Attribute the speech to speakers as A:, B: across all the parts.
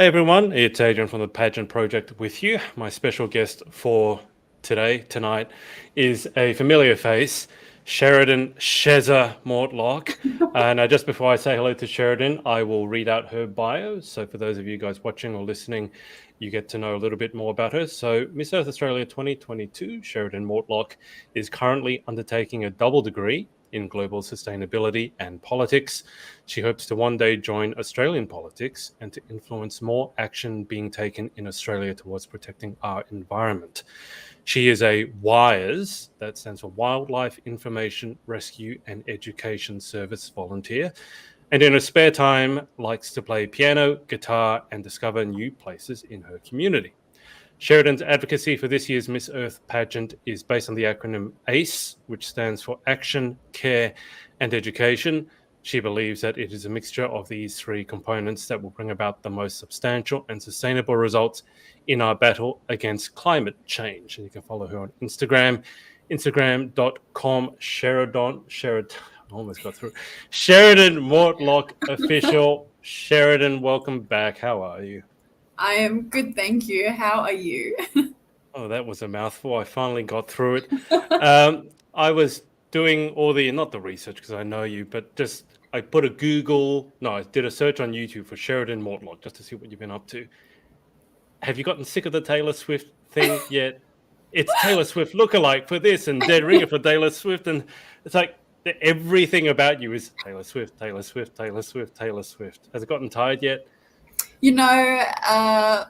A: Hey everyone, it's Adrian from the Pageant Project with you. My special guest for tonight, is a familiar face, Sheridan Mortlock. And just before I say hello to Sheridan, I will read out her bio. So for those of you guys watching or listening, you get to know a little bit more about her. So Miss Earth Australia 2022, Sheridan Mortlock is currently undertaking a double degree in global sustainability and politics. She hopes to one day join Australian politics and to influence more action being taken in Australia towards protecting our environment. She is a WIRES, that stands for Wildlife Information Rescue and Education Service volunteer, and in her spare time likes to play piano, guitar, and discover new places in her community. Sheridan's advocacy for this year's Miss Earth pageant is based on the acronym ACE, which stands for Action, Care, and Education. She believes that it is a mixture of these three components that will bring about the most substantial and sustainable results in our battle against climate change. And you can follow her on Instagram, instagram.com, Sheridan Mortlock official. Sheridan, welcome back. How are you?
B: I am good, thank you. How are you?
A: Oh, that was a mouthful. I finally got through it. I was doing all not the research because I know you, but just I put I did a search on YouTube for Sheridan Mortlock just to see what you've been up to. Have you gotten sick of the Taylor Swift thing yet? It's Taylor Swift lookalike for this and Dead Ringer for Taylor Swift. And it's like everything about you is Taylor Swift, Taylor Swift, Taylor Swift, Taylor Swift. Has it gotten tired yet?
B: I'm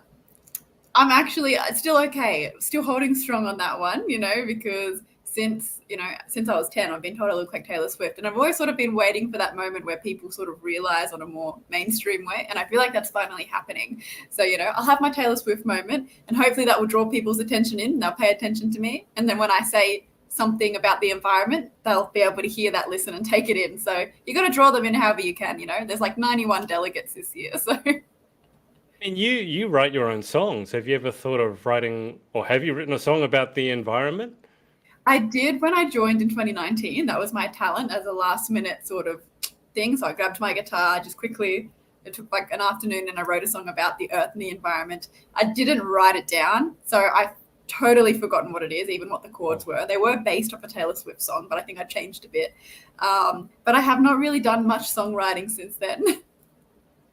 B: actually still okay, still holding strong on that one, because since I was 10, I've been told I look like Taylor Swift. And I've always sort of been waiting for that moment where people sort of realize on a more mainstream way. And I feel like that's finally happening. So, I'll have my Taylor Swift moment and hopefully that will draw people's attention in and they'll pay attention to me. And then when I say something about the environment, they'll be able to hear that, listen and take it in. So you got to draw them in however you can, There's like 91 delegates this year. So
A: And you write your own songs. Have you ever thought of writing, or have you written a song about the environment?
B: I did when I joined in 2019. That was my talent as a last minute sort of thing. So I grabbed my guitar just quickly. It took like an afternoon and I wrote a song about the earth and the environment. I didn't write it down. So I've totally forgotten what it is, even what the chords were. They were based off a Taylor Swift song, but I think I changed a bit. But I have not really done much songwriting since then.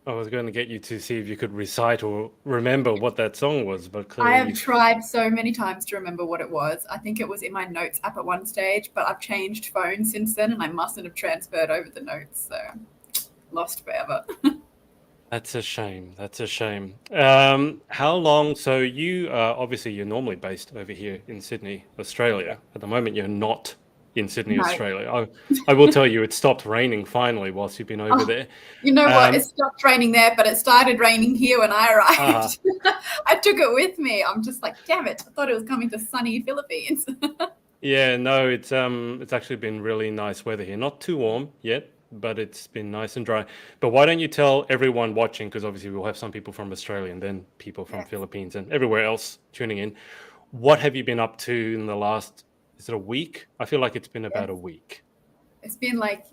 A: I was going to get you to see if you could recite or remember what that song was, but clearly
B: I have tried so many times to remember what it was. I think it was in my notes app at one stage, but I've changed phones since then and I mustn't have transferred over the notes. So lost forever.
A: That's a shame. That's a shame. How long? So you obviously you're normally based over here in Sydney, Australia. At the moment, you're not in Sydney,
B: No.
A: Australia. I will tell you, it stopped raining finally whilst you've been over there.
B: You know what? It stopped raining there, but it started raining here when I arrived. I took it with me. I'm just like, damn it! I thought it was coming to sunny Philippines.
A: Yeah, no, it's actually been really nice weather here. Not too warm yet, but it's been nice and dry. But why don't you tell everyone watching, because obviously we'll have some people from Australia and then people from Philippines and everywhere else tuning in. What have you been up to in the last, is it a week? I feel like it's been about a week.
B: It's been like,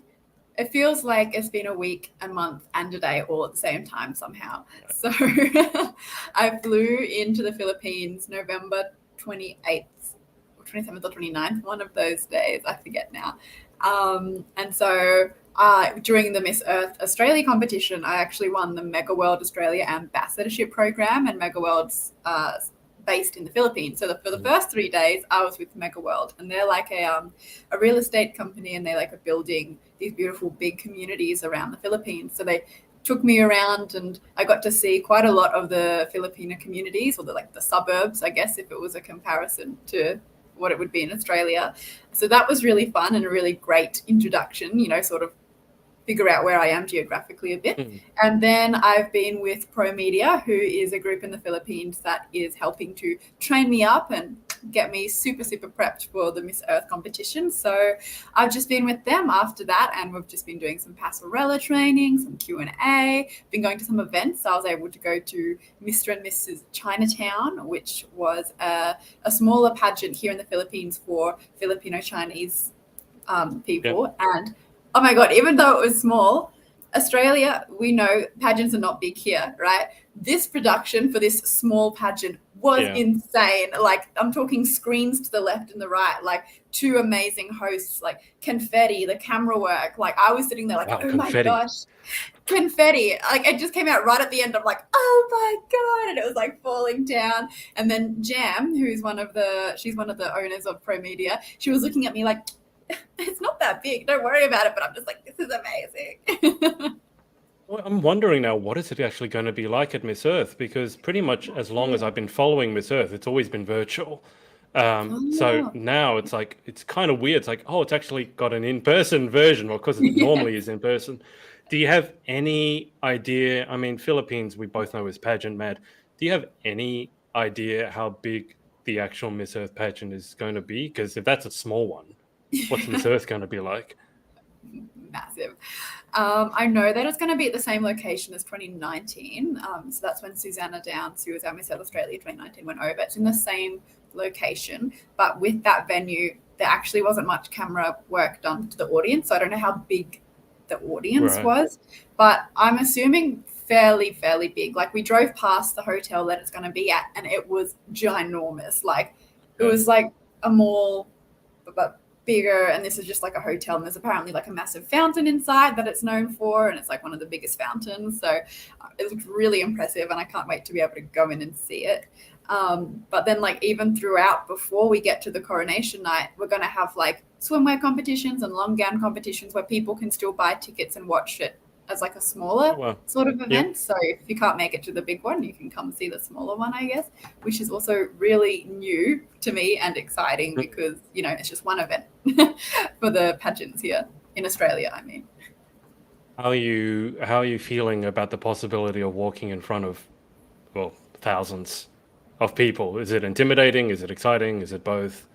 B: it feels like it's been a week, a month, and a day all at the same time somehow. So I flew into the Philippines November 28th, 27th or 29th, one of those days, I forget now. And so during the Miss Earth Australia competition, I actually won the Mega World Australia Ambassadorship Program, and Mega World's based in the Philippines. So for the first 3 days, I was with Mega World, and they're like a real estate company, and they like are building these beautiful big communities around the Philippines. So they took me around, and I got to see quite a lot of the Filipino communities, or the suburbs, I guess, if it was a comparison to what it would be in Australia. So that was really fun and a really great introduction, sort of figure out where I am geographically a bit. And then I've been with Pro Media, who is a group in the Philippines that is helping to train me up and get me super, super prepped for the Miss Earth competition. So I've just been with them after that, and we've just been doing some passerella training, some Q&A, been going to some events. I was able to go to Mr. and Mrs. Chinatown, which was a smaller pageant here in the Philippines for Filipino Chinese people. And oh my God, even though it was small, Australia, we know pageants are not big here, right? This production for this small pageant was insane. Like, I'm talking screens to the left and the right, like 2 amazing hosts, like confetti, the camera work. Like, I was sitting there like,
A: Wow,
B: oh
A: confetti.
B: my gosh, confetti. Like, it just came out right at the end. I'm like, oh my God. And it was like falling down. And then Jam, who's she's one of the owners of Pro Media, she was looking at me like, it's not that big, don't worry about it. But I'm just like, this is amazing.
A: Well, I'm wondering now, what is it actually going to be like at Miss Earth? Because pretty much as long as I've been following Miss Earth, it's always been virtual. So now it's like, it's kind of weird. It's like, oh, it's actually got an in-person version, well, because it normally is in person. Do you have any idea? I mean, Philippines, we both know is pageant mad. Do you have any idea how big the actual Miss Earth pageant is going to be? Because if that's a small one, what's Miss Earth going to be like?
B: Massive. I know that it's going to be at the same location as 2019. So that's when Susanna Downs, who was our Miss Earth Australia 2019, went over. It's in the same location, but with that venue, there actually wasn't much camera work done to the audience. So I don't know how big the audience was, but I'm assuming fairly big. Like, we drove past the hotel that it's going to be at, and it was ginormous. Like, it was like a mall, but bigger, and this is just like a hotel, and there's apparently like a massive fountain inside that it's known for, and it's like one of the biggest fountains. So it looks really impressive, and I can't wait to be able to go in and see it. But then, like, even throughout, before we get to the coronation night, we're going to have like swimwear competitions and long gown competitions where people can still buy tickets and watch it as like a smaller sort of event. So if you can't make it to the big one, you can come see the smaller one, I guess, which is also really new to me and exciting because, you know, it's just one event for the pageants here in Australia, I mean.
A: How are you feeling about the possibility of walking in front of, well, thousands of people? Is it intimidating? Is it exciting? Is it both?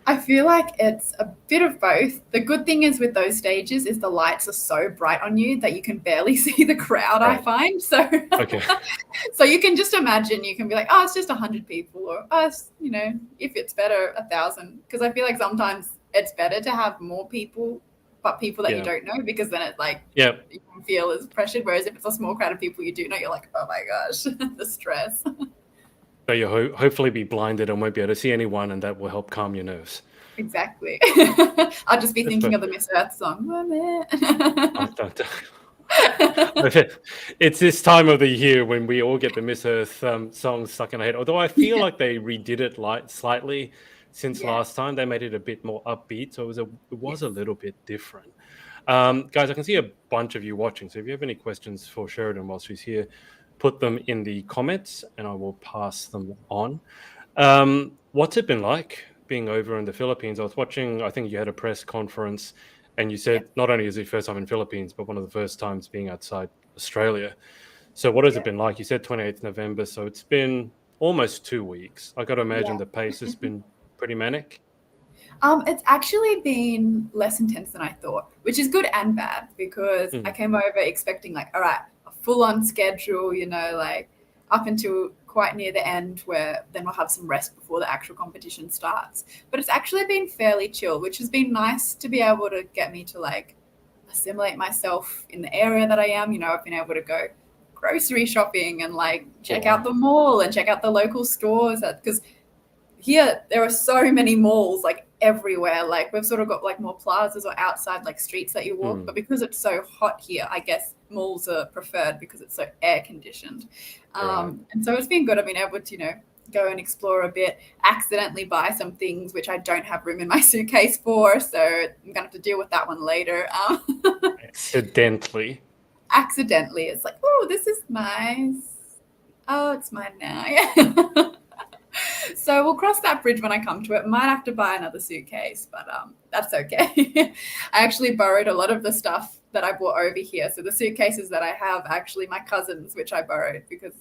B: I feel like it's a bit of both. The good thing is with those stages is the lights are so bright on you that you can barely see the crowd, I find. So so you can just imagine, you can be like, oh, it's just 100 people, or, oh, you know, if it's better, 1,000. Because I feel like sometimes it's better to have more people, but people that you don't know, because then it's like you can feel as pressured. Whereas if it's a small crowd of people you do know, you're like, oh my gosh, the stress.
A: So you'll hopefully be blinded and won't be able to see anyone, and that will help calm your nerves.
B: Exactly. I'll just be thinking of the Miss Earth song.
A: It's this time of the year when we all get the Miss Earth songs stuck in our head. Although I feel like they redid it slightly since last time. They made it a bit more upbeat, so it was a little bit different. Guys, I can see a bunch of you watching, so if you have any questions for Sheridan while she's here, put them in the comments and I will pass them on. What's it been like being over in the Philippines? I was watching, I think you had a press conference and you said not only is it your first time in Philippines, but one of the first times being outside Australia. So what has it been like? You said 28th November, so it's been almost 2 weeks. I got to imagine the pace has been pretty manic.
B: It's actually been less intense than I thought, which is good and bad, because I came over expecting like, all right, a full-on schedule, you know, like up until quite near the end, where then we'll have some rest before the actual competition starts. But it's actually been fairly chill, which has been nice to be able to get me to like assimilate myself in the area that I am. You know, I've been able to go grocery shopping and like check out the mall and check out the local stores, because here there are so many malls like everywhere. Like, we've sort of got like more plazas or outside like streets that you walk, but because it's so hot here, I guess malls are preferred because it's so air conditioned. And so it's been good. I've been able to, you know, go and explore a bit, accidentally buy some things which I don't have room in my suitcase for, so I'm gonna have to deal with that one later.
A: Accidentally
B: It's like, oh, this is nice, oh, it's mine now. So we'll cross that bridge when I come to it. Might have to buy another suitcase, but that's okay. I actually borrowed a lot of the stuff that I brought over here. So the suitcases that I have, actually my cousins, which I borrowed because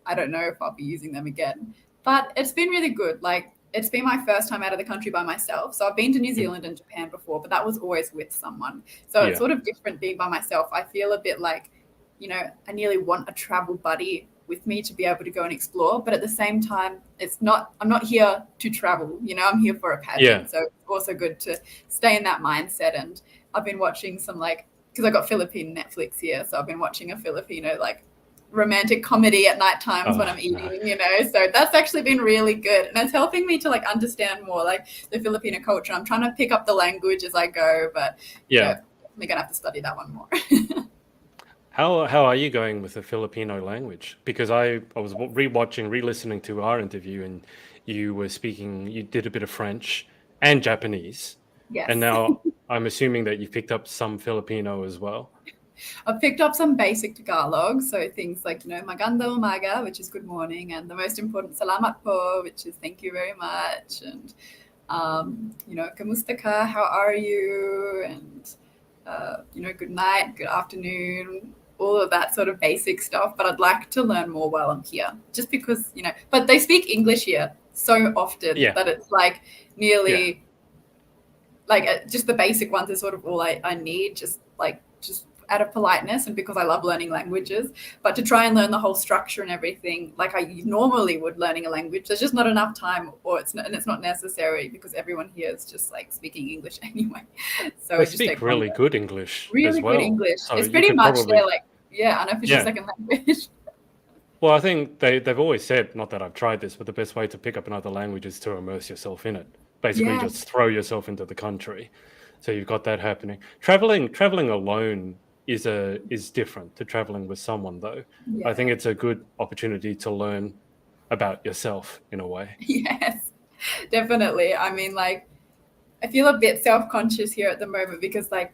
B: I don't know if I'll be using them again. But it's been really good. Like, it's been my first time out of the country by myself. So I've been to New Zealand and Japan before, but that was always with someone. So it's sort of different being by myself. I feel a bit like, you know, I nearly want a travel buddy with me to be able to go and explore, but at the same time, I'm not here to travel, you know, I'm here for a pageant. So it's also good to stay in that mindset. And I've been watching some like because I got Philippine Netflix here, so I've been watching a Filipino like romantic comedy at night times when I'm eating, so that's actually been really good, and it's helping me to like understand more like the Filipino culture. I'm trying to pick up the language as I go, but we're gonna have to study that one more.
A: How are you going with the Filipino language? Because I was re-listening to our interview, and you did a bit of French and Japanese.
B: Yes.
A: And now I'm assuming that you've picked up some Filipino as well.
B: I've picked up some basic Tagalog, so things like, maganda umaga, which is good morning, and the most important, salamat po, which is thank you very much, and, kamusta ka, how are you, and, good night, good afternoon, all of that sort of basic stuff. But I'd like to learn more while I'm here, just because, but they speak English here so often that it's like nearly like just the basic ones is sort of all I need, just out of politeness and because I love learning languages. But to try and learn the whole structure and everything like I normally would learning a language, there's just not enough time, and it's not necessary because everyone here is just like speaking English anyway. So
A: they speak really good English
B: really
A: as well.
B: good English.
A: So
B: it's pretty much their like unofficial second language.
A: Well, I think they've always said, not that I've tried this, but the best way to pick up another language is to immerse yourself in it. Basically, just throw yourself into the country. So you've got that happening. Traveling alone is different to traveling with someone, though. I think it's a good opportunity to learn about yourself in a way.
B: Yes, definitely. I mean, like, I feel a bit self-conscious here at the moment because, like,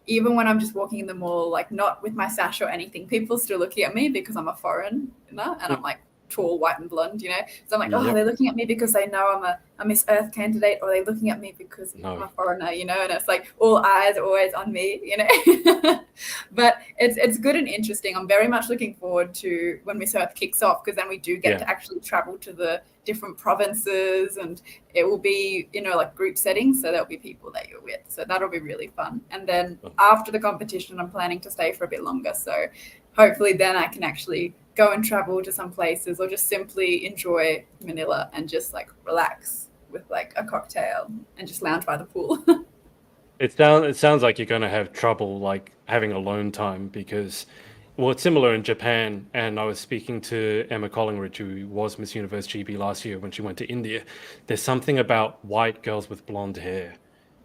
B: even when I'm just walking in the mall, like not with my sash or anything, people still looking at me because I'm a foreigner and I'm like tall, white and blonde, So I'm like, they're looking at me because they know I'm a Miss Earth candidate, or they're looking at me because I'm a foreigner, and it's like all eyes are always on me, But it's good and interesting. I'm very much looking forward to when Miss Earth kicks off, because then we do get to actually travel to the different provinces, and it will be, like group settings, so there'll be people that you're with. So that'll be really fun. And then after the competition, I'm planning to stay for a bit longer. So hopefully then I can actually go and travel to some places, or just simply enjoy Manila and just like relax with like a cocktail and just lounge by the pool.
A: It sounds like you're going to have trouble like having alone time because, well, it's similar in Japan. And I was speaking to Emma Collingridge, who was Miss Universe GB last year when she went to India. There's something about white girls with blonde hair.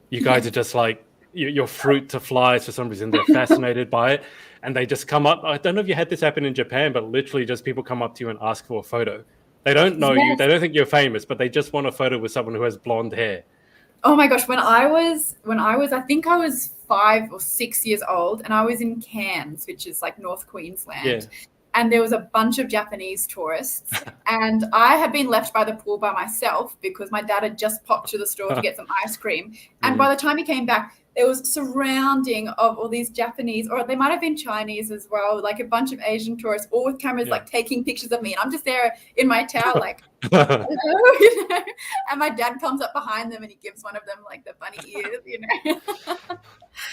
A: You guys are just like, you're fruit to flies for some reason. They're fascinated by it. And they just come up. I don't know if you had this happen in Japan, but literally just people come up to you and ask for a photo. They don't know you. They don't think you're famous, but they just want a photo with someone who has blonde hair.
B: Oh my gosh, when I was I think I was 5 or 6 years old, and I was in Cairns, which is like North Queensland. And there was a bunch of Japanese tourists, and I had been left by the pool by myself because my dad had just popped to the store to get some ice cream. And by the time he came back, there was surrounding of all these Japanese, or they might have been Chinese as well, like a bunch of Asian tourists, all with cameras, like taking pictures of me. And I'm just there in my towel, like, hello, And my dad comes up behind them and he gives one of them like the bunny ears,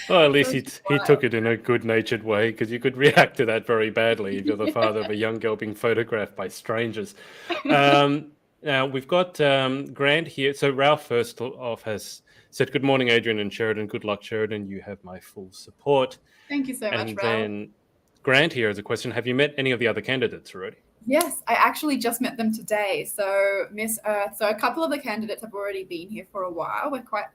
A: Well, at least he took it in a good-natured way, because you could react to that very badly if you're the father of a young girl being photographed by strangers. Now, we've got Grant here. So Ralph, first off, has said, good morning, Adrian and Sheridan. Good luck, Sheridan. You have my full support.
B: Thank you so much, Ralph.
A: And then Grant here has a question. Have you met any of the other candidates already?
B: Yes, I actually just met them today. So Miss Earth, so a couple of the candidates have already been here for a while. We're quite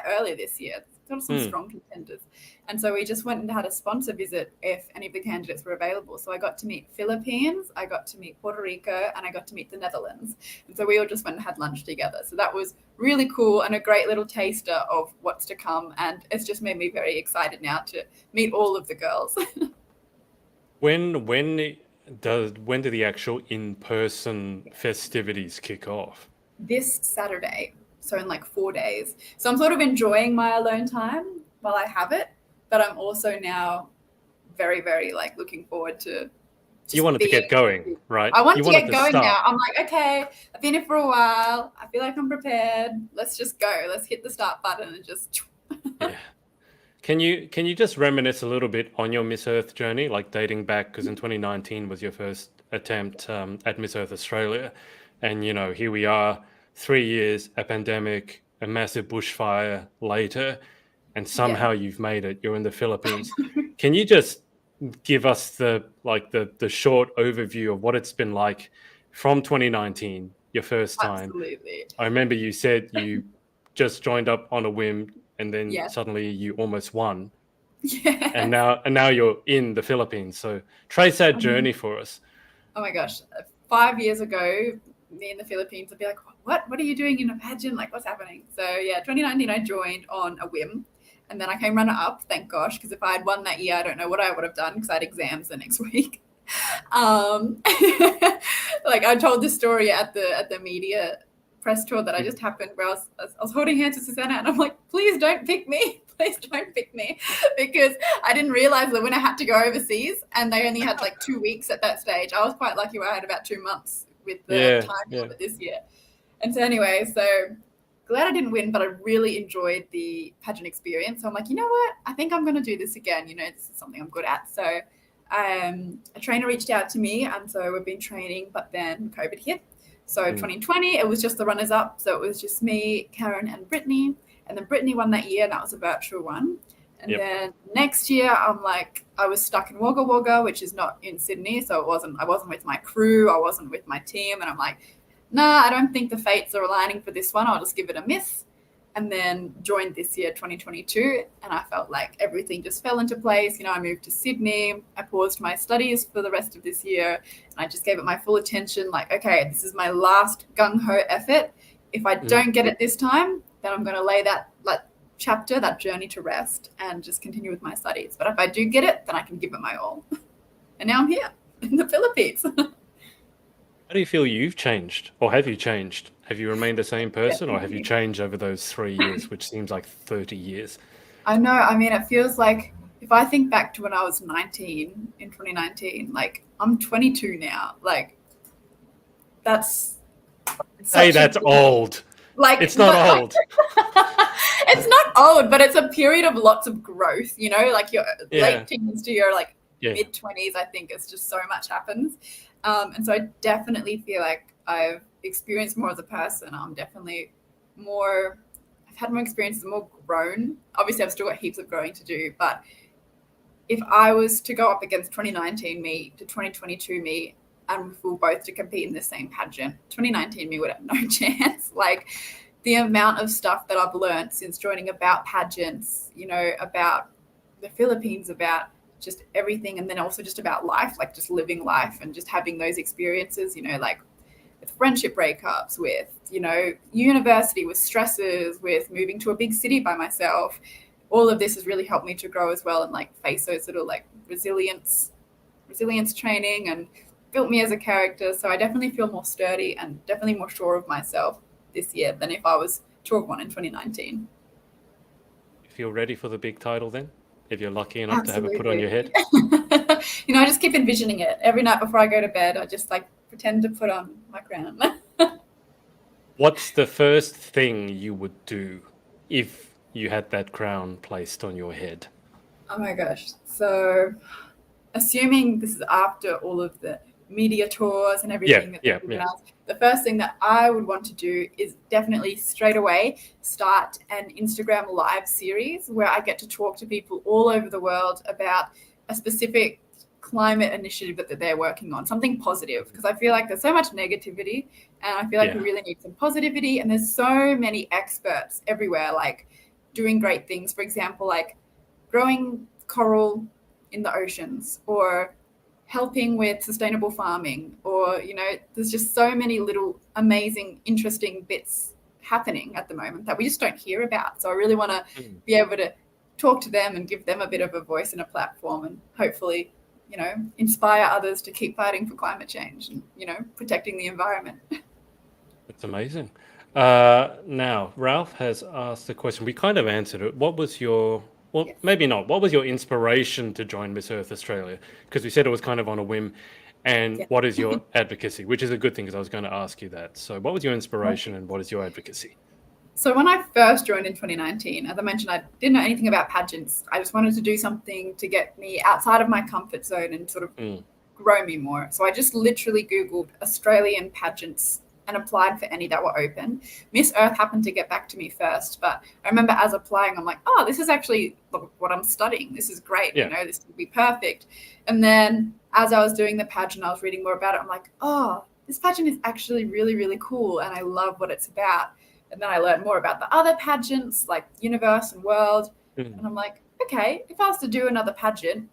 B: early this year. Got some strong contenders. And so we just went and had a sponsor visit if any of the candidates were available. So I got to meet Philippines, I got to meet Puerto Rico, and I got to meet the Netherlands. And so we all just went and had lunch together. So that was really cool and a great little taster of what's to come. And it's just made me very excited now to meet all of the girls.
A: When do the actual in-person festivities kick off?
B: This Saturday. So in like 4 days. So I'm sort of enjoying my alone time while I have it, but I'm also now very, very like looking forward to.
A: You wanted to get going, right?
B: I want to get going now. I'm like, okay, I've been here for a while. I feel like I'm prepared. Let's just go. Let's hit the start button and just.
A: Yeah. Can you just reminisce a little bit on your Miss Earth journey, like dating back, because in 2019 was your first attempt at Miss Earth Australia, and here we are. 3 years, a pandemic, a massive bushfire later. and somehow you've made it. You're in the Philippines. Can you just give us the short overview of what it's been like from 2019, your first time?
B: Absolutely.
A: I remember you said you just joined up on a whim, and then
B: Yes.
A: suddenly you almost won.
B: Yes.
A: And now you're in the Philippines. So trace that journey for us.
B: Oh my gosh, 5 years ago, me in the Philippines would be like, what are you doing in a pageant? Like, what's happening? So yeah, 2019, I joined on a whim. And then I came runner up, thank gosh, because if I had won that year, I don't know what I would have done because I had exams the next week. Like I told this story at the media press tour that I just happened where I was holding hands with Susanna and I'm like, please don't pick me. Please don't pick me, because I didn't realize that when I had to go overseas and they only had like 2 weeks at that stage. I was quite lucky where I had about 2 months with the time limit this year. And so anyway, so glad I didn't win, but I really enjoyed the pageant experience. So I'm like, you know what? I think I'm going to do this again. You know, this is something I'm good at. So a trainer reached out to me, and so we've been training, but then COVID hit. So 2020, it was just the runners up. So it was just me, Karen, and Brittany. And then Brittany won that year, and that was a virtual one. And then next year, I was stuck in Wagga Wagga, which is not in Sydney. So I wasn't with my crew. I wasn't with my team. And I'm like, nah, I don't think the fates are aligning for this one. I'll just give it a miss. And then joined this year, 2022. And I felt like everything just fell into place. You know, I moved to Sydney. I paused my studies for the rest of this year. And I just gave it my full attention. Like, okay, this is my last gung-ho effort. If I don't get it this time, then I'm going to lay that chapter, that journey to rest and just continue with my studies. But if I do get it, then I can give it my all. And now I'm here in the Philippines.
A: How do you feel you've changed, or have you changed? Have you remained the same person, or have you changed over those 3 years, which seems like 30 years?
B: I know. I mean, it feels like if I think back to when I was 19 in 2019, like I'm 22 now. Like that's
A: old. Like it's not old.
B: It's not old, but it's a period of lots of growth, you know, like your late teens to your mid-20s. I think it's just so much happens. And so I definitely feel like I've experienced more as a person. I'm definitely I've had more experiences, more grown. Obviously, I've still got heaps of growing to do, but if I was to go up against 2019 me to 2022 me, and we were both to compete in the same pageant, 2019 me would have no chance. Like the amount of stuff that I've learned since joining about pageants, you know, about the Philippines, about just everything, and then also just about life, like just living life and just having those experiences, you know, like with friendship breakups, with, you know, university, with stresses, with moving to a big city by myself. All of this has really helped me to grow as well and like face those sort of like resilience training and built me as a character. So I definitely feel more sturdy and definitely more sure of myself this year than if I was to have won in 2019.
A: You feel ready for the big title then? If you're lucky enough to have it put on your head?
B: You know, I just keep envisioning it. Every night before I go to bed, I just like pretend to put on my crown.
A: What's the first thing you would do if you had that crown placed on your head?
B: Oh my gosh. So assuming this is after all of the media tours and everything the first thing that I would want to do is definitely straight away start an Instagram live series where I get to talk to people all over the world about a specific climate initiative that they're working on, something positive, because I feel like there's so much negativity and I feel like we really need some positivity, and there's so many experts everywhere like doing great things. For example, like growing coral in the oceans, or helping with sustainable farming, or, you know, there's just so many little amazing, interesting bits happening at the moment that we just don't hear about. So I really want to be able to talk to them and give them a bit of a voice and a platform, and hopefully, you know, inspire others to keep fighting for climate change and, you know, protecting the environment.
A: That's amazing. Now, Ralph has asked the question. We kind of answered it. What was your maybe not. What was your inspiration to join Miss Earth Australia? Because we said it was kind of on a whim. And what is your advocacy? Which is a good thing, because I was going to ask you that. So what was your inspiration and what is your advocacy?
B: So when I first joined in 2019, as I mentioned, I didn't know anything about pageants. I just wanted to do something to get me outside of my comfort zone and sort of grow me more. So I just literally Googled Australian pageants and applied for any that were open. Miss Earth happened to get back to me first, but I remember as applying, I'm like, oh, this is actually what I'm studying. This is great.
A: Yeah.
B: You know, this would be perfect. And then as I was doing the pageant, I was reading more about it. I'm like, oh, this pageant is actually really, really cool. And I love what it's about. And then I learned more about the other pageants like Universe and World.
A: Mm.
B: And I'm like, okay, if I was to do another pageant,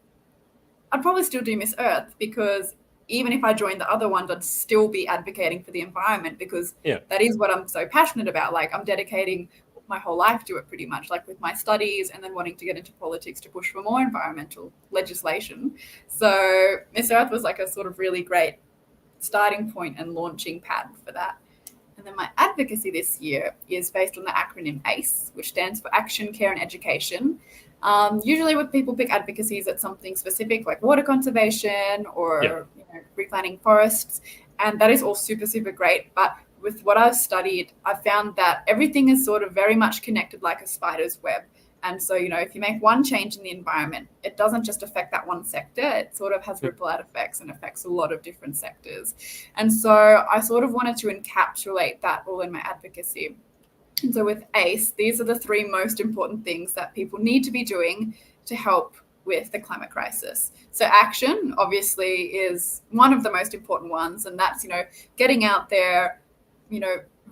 B: I'd probably still do Miss Earth, because even if I joined the other ones, I'd still be advocating for the environment, because that is what I'm so passionate about. Like, I'm dedicating my whole life to it pretty much, like with my studies and then wanting to get into politics to push for more environmental legislation. So Miss Earth was like a sort of really great starting point and launching pad for that. And then my advocacy this year is based on the acronym ACE, which stands for Action, Care and Education. Usually when people pick advocacies, it's something specific like water conservation or replanting forests. And that is all super, super great. But with what I've studied, I've found that everything is sort of very much connected like a spider's web. And so, if you make one change in the environment, it doesn't just affect that one sector. It sort of has ripple out effects and affects a lot of different sectors. And so I sort of wanted to encapsulate that all in my advocacy. And so with ACE, these are the 3 most important things that people need to be doing to help with the climate crisis. So action, obviously, is one of the most important ones. And that's, getting out there,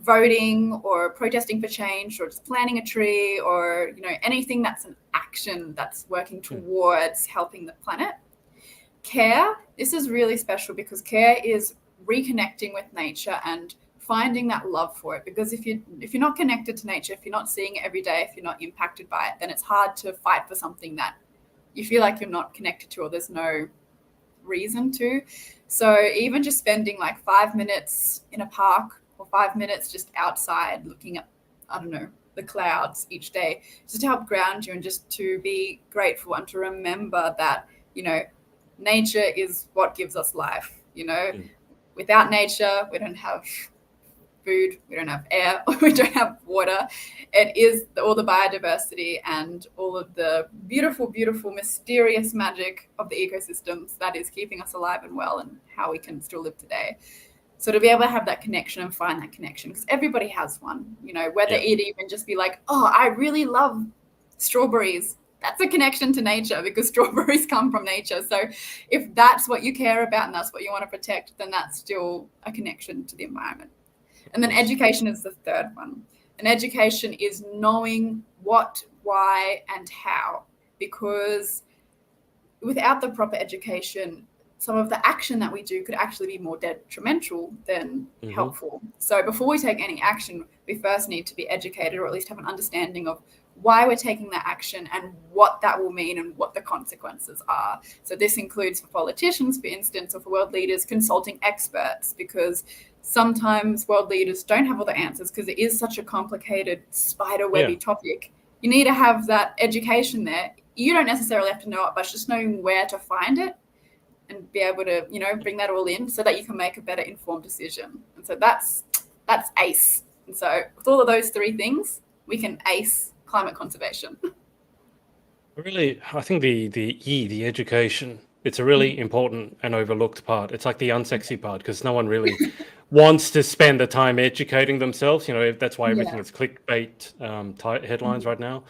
B: voting or protesting for change or just planting a tree or, anything that's an action that's working towards helping the planet. Care, this is really special because care is reconnecting with nature and finding that love for it. Because if you're not connected to nature, if you're not seeing it every day, if you're not impacted by it, then it's hard to fight for something that you feel like you're not connected to or there's no reason to. So even just spending like 5 minutes in a park or 5 minutes just outside looking at, the clouds each day, just to help ground you and just to be grateful and to remember that, nature is what gives us life. Without nature, we don't have food, we don't have air, we don't have water. It is all the biodiversity and all of the beautiful, beautiful, mysterious magic of the ecosystems that is keeping us alive and well and how we can still live today. So to be able to have that connection and find that connection, because everybody has one, whether it even just be like, oh, I really love strawberries. That's a connection to nature because strawberries come from nature. So if that's what you care about and that's what you want to protect, then that's still a connection to the environment. And then education is the third one. And education is knowing what, why, and how, because without the proper education, some of the action that we do could actually be more detrimental than helpful. So before we take any action, we first need to be educated or at least have an understanding of why we're taking that action and what that will mean and what the consequences are. So this includes for politicians, for instance, or for world leaders, consulting experts, because sometimes world leaders don't have all the answers because it is such a complicated spider-webby topic. You need to have that education there. You don't necessarily have to know it, but just knowing where to find it and be able to, bring that all in so that you can make a better informed decision. And so that's ACE. And so with all of those 3 things, we can ACE climate conservation.
A: Really, I think the education, it's a really important and overlooked part. It's like the unsexy part because no one really wants to spend the time educating themselves. That's why everything is clickbait headlines right now.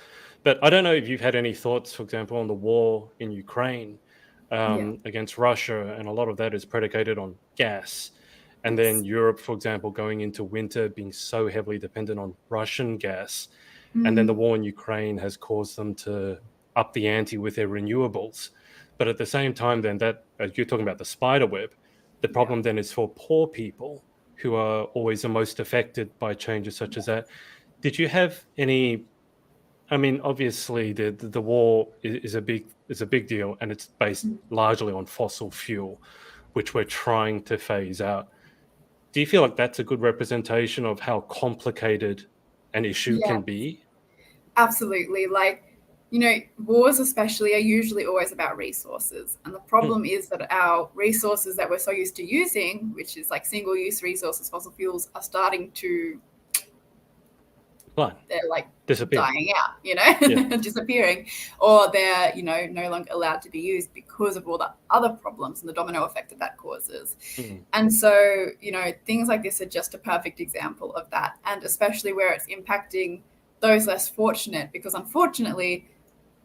A: But I don't know if you've had any thoughts, for example, on the war in Ukraine against Russia, and a lot of that is predicated on gas. And then Europe, for example, going into winter being so heavily dependent on Russian gas. And then the war in Ukraine has caused them to up the ante with their renewables. But at the same time, then that you're talking about the spider web, the problem then is for poor people who are always the most affected by changes such as that. Did you have any? I mean, obviously, the war is a big deal, and it's based largely on fossil fuel, which we're trying to phase out. Do you feel like that's a good representation of how complicated an issue can be?
B: Absolutely. Like, wars especially are usually always about resources. And the problem is that our resources that we're so used to using, which is like single-use resources, fossil fuels, are starting to
A: Fine.
B: they're like
A: Disappear.
B: dying out, disappearing, or they're, no longer allowed to be used because of all the other problems and the domino effect that causes. And so, things like this are just a perfect example of that. And especially where it's impacting those less fortunate, because unfortunately,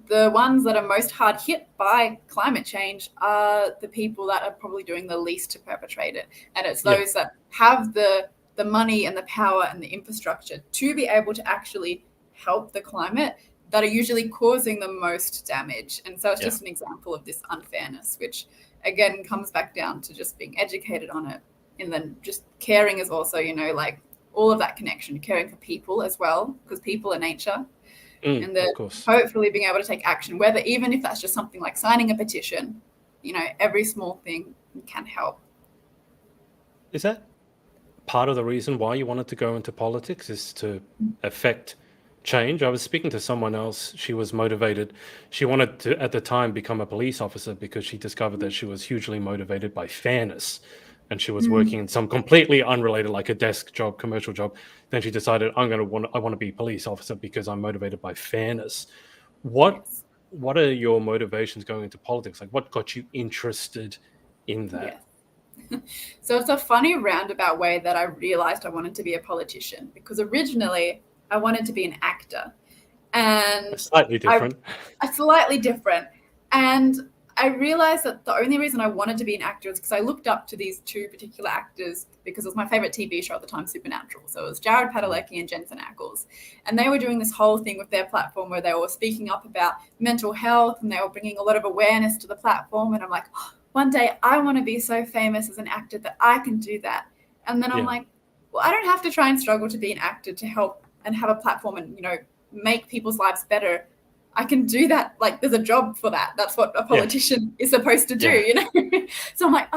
B: the ones that are most hard hit by climate change are the people that are probably doing the least to perpetrate it. And it's those that have the money and the power and the infrastructure to be able to actually help the climate that are usually causing the most damage. And so it's just an example of this unfairness, which again comes back down to just being educated on it. And then just caring is also, like all of that connection, caring for people as well, because people are nature. And then hopefully being able to take action, whether even if that's just something like signing a petition, every small thing can help.
A: Is that part of the reason why you wanted to go into politics, is to affect change? I was speaking to someone else. She was motivated. She wanted to, at the time, become a police officer because she discovered that she was hugely motivated by fairness. And she was working in some completely unrelated, like a desk job, commercial job. Then she decided, I want to be a police officer because I'm motivated by fairness. What are your motivations going into politics? Like, what got you interested in that?
B: So it's a funny roundabout way that I realized I wanted to be a politician, because originally I wanted to be an actor. And
A: slightly different.
B: And I realized that the only reason I wanted to be an actor is because I looked up to these two particular actors because it was my favorite TV show at the time, Supernatural. So it was Jared Padalecki and Jensen Ackles. And they were doing this whole thing with their platform where they were speaking up about mental health, and they were bringing a lot of awareness to the platform. And I'm like, one day I want to be so famous as an actor that I can do that. And then I'm like, well, I don't have to try and struggle to be an actor to help and have a platform and, make people's lives better. I can do that. Like, there's a job for that. That's what a politician is supposed to do, So I'm like,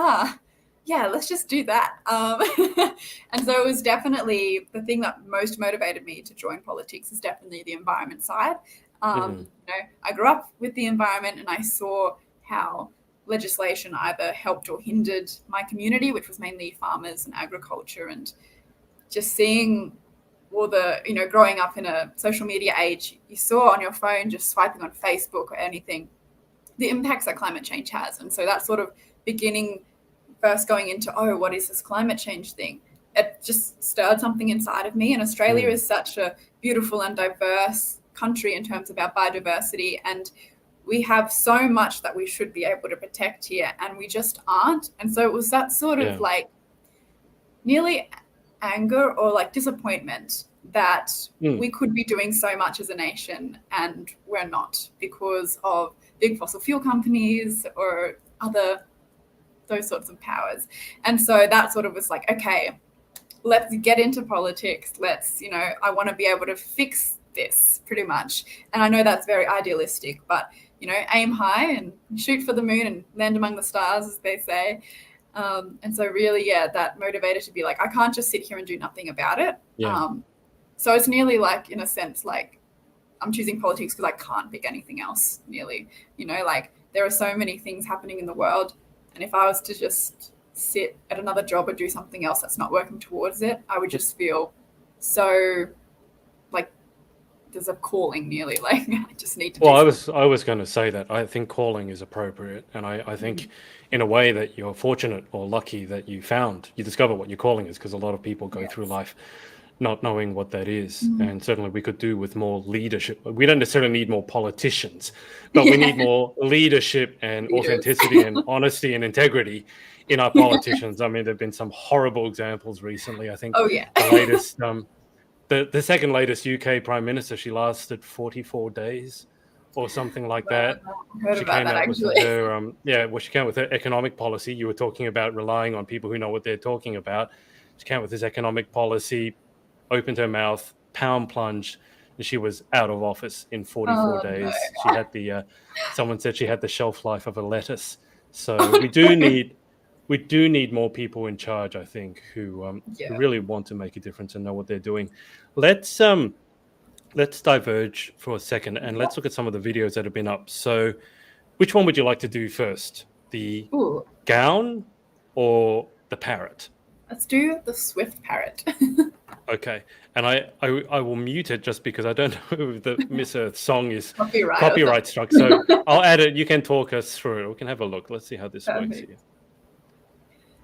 B: let's just do that. And so it was definitely the thing that most motivated me to join politics is definitely the environment side. I grew up with the environment, and I saw how legislation either helped or hindered my community, which was mainly farmers and agriculture, and just seeing all the, growing up in a social media age, you saw on your phone, just swiping on Facebook or anything, the impacts that climate change has. And so that sort of beginning, first going into, what is this climate change thing? It just stirred something inside of me. And Australia is such a beautiful and diverse country in terms of our biodiversity. And we have so much that we should be able to protect here, and we just aren't. And so it was that sort of like nearly anger or like disappointment that we could be doing so much as a nation and we're not, because of big fossil fuel companies or other those sorts of powers. And so that sort of was like, okay, let's get into politics. Let's, I want to be able to fix this pretty much. And I know that's very idealistic, but aim high and shoot for the moon and land among the stars, as they say. And so really, that motivated to be like, I can't just sit here and do nothing about it. So it's nearly like, in a sense, like I'm choosing politics because I can't pick anything else, nearly. Like there are so many things happening in the world. And if I was to just sit at another job or do something else that's not working towards it, I would just feel so like there's a calling, nearly like I just need to.
A: Well, I was going to say that I think calling is appropriate, and I think in a way that you're fortunate or lucky that you discover what your calling is, because a lot of people go through life not knowing what that is. And certainly we could do with more leadership. We don't necessarily need more politicians, but we need more leadership and authenticity and honesty and integrity in our politicians. I mean, there've been some horrible examples recently. I think the latest the second latest UK Prime Minister, she lasted 44 days or something like that.
B: She came out with
A: her she came with her economic policy. You were talking about relying on people who know what they're talking about. She came with this economic policy, opened her mouth, pound plunged, and she was out of office in 44 days. She had someone said she had the shelf life of a lettuce. So we do need more people in charge, I think, who really want to make a difference and know what they're doing. Let's diverge for a second and let's look at some of the videos that have been up. So which one would you like to do first? The gown or the parrot?
B: Let's do the swift parrot.
A: Okay, and I will mute it just because I don't know if the Miss Earth song is
B: Copyright.
A: copyright struck. So I'll add it. You can talk us through it. We can have a look. Let's see how this works here.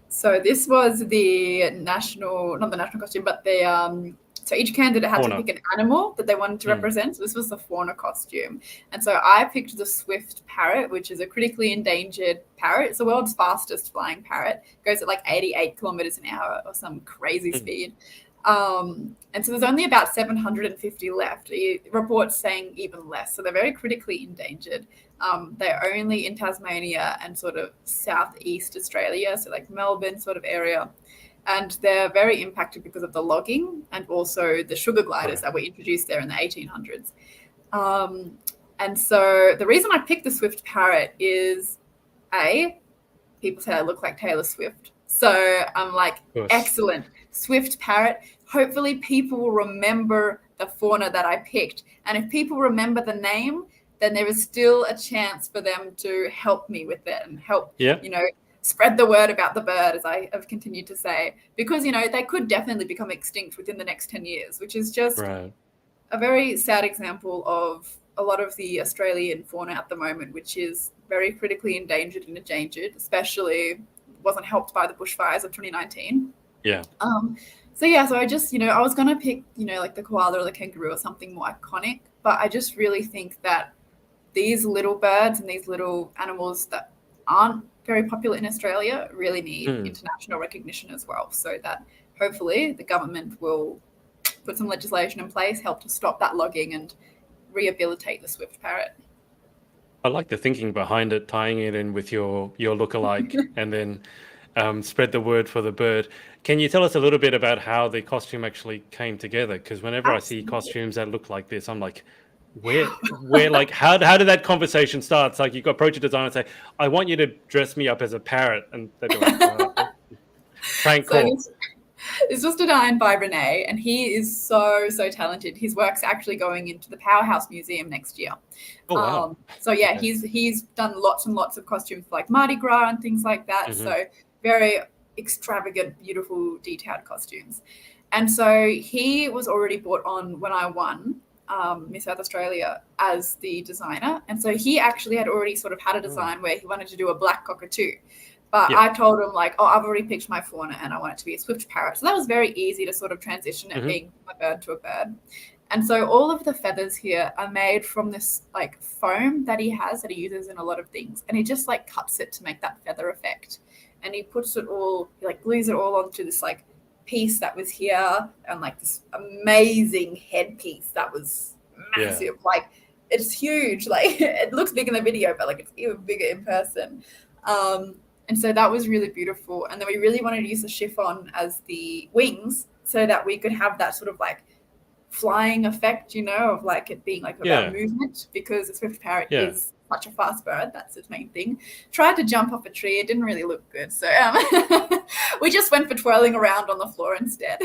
B: So this was the national, not the national costume, but the so each candidate had
A: Fauna.
B: to pick an animal that they wanted to represent. So this was the fauna costume. And so I picked the swift parrot, which is a critically endangered parrot. It's the world's fastest flying parrot. It goes at like 88 kilometers an hour or some crazy speed. And so there's only about 750 left. Reports saying even less. So they're very critically endangered. They're only in Tasmania and sort of southeast Australia, so like Melbourne sort of area. And they're very impacted because of the logging and also the sugar gliders that were introduced there in the 1800s. And so the reason I picked the swift parrot is, people say I look like Taylor Swift. So I'm like, excellent, swift parrot. Hopefully people will remember the fauna that I picked. And if people remember the name, then there is still a chance for them to help me with it and help, spread the word about the bird, as I have continued to say, because, they could definitely become extinct within the next 10 years, which is just a very sad example of a lot of the Australian fauna at the moment, which is very critically endangered and endangered, especially wasn't helped by the bushfires of 2019. So I just, I was going to pick, like the koala or the kangaroo or something more iconic, but I just really think that these little birds and these little animals that aren't very popular in Australia really need international recognition as well, so that hopefully the government will put some legislation in place, help to stop that logging and rehabilitate the swift parrot.
A: I like the thinking behind it, tying it in with your lookalike and then spread the word for the bird. Can you tell us a little bit about how the costume actually came together? Because whenever I see costumes that look like this, I'm like, where like how did that conversation start? It's like you approach a designer and say, I want you to dress me up as a parrot, and they'd be like, prank call.
B: This was designed by Renee, and he is so talented. His work's actually going into the Powerhouse Museum next year.
A: Oh wow.
B: He's done lots and lots of costumes for like Mardi Gras and things like that. So very extravagant, beautiful, detailed costumes. And so he was already brought on when I won Miss South Australia as the designer. And so he actually had already sort of had a design where he wanted to do a black cockatoo. But I told him like, I've already picked my fauna and I want it to be a swift parrot. So that was very easy to sort of transition it being a bird to a bird. And so all of the feathers here are made from this like foam that he has that he uses in a lot of things. And he just like cuts it to make that feather effect. And he puts it all, he like glues it all onto this like piece that was here and like this amazing headpiece that was massive. Like it's huge. Like it looks big in the video, but like it's even bigger in person. And so that was really beautiful. And then we really wanted to use the chiffon as the wings so that we could have that sort of like flying effect, of like it being like about movement, because the swift parrot is such a fast bird. That's its main thing. Tried to jump off a tree. It didn't really look good. So we just went for twirling around on the floor instead.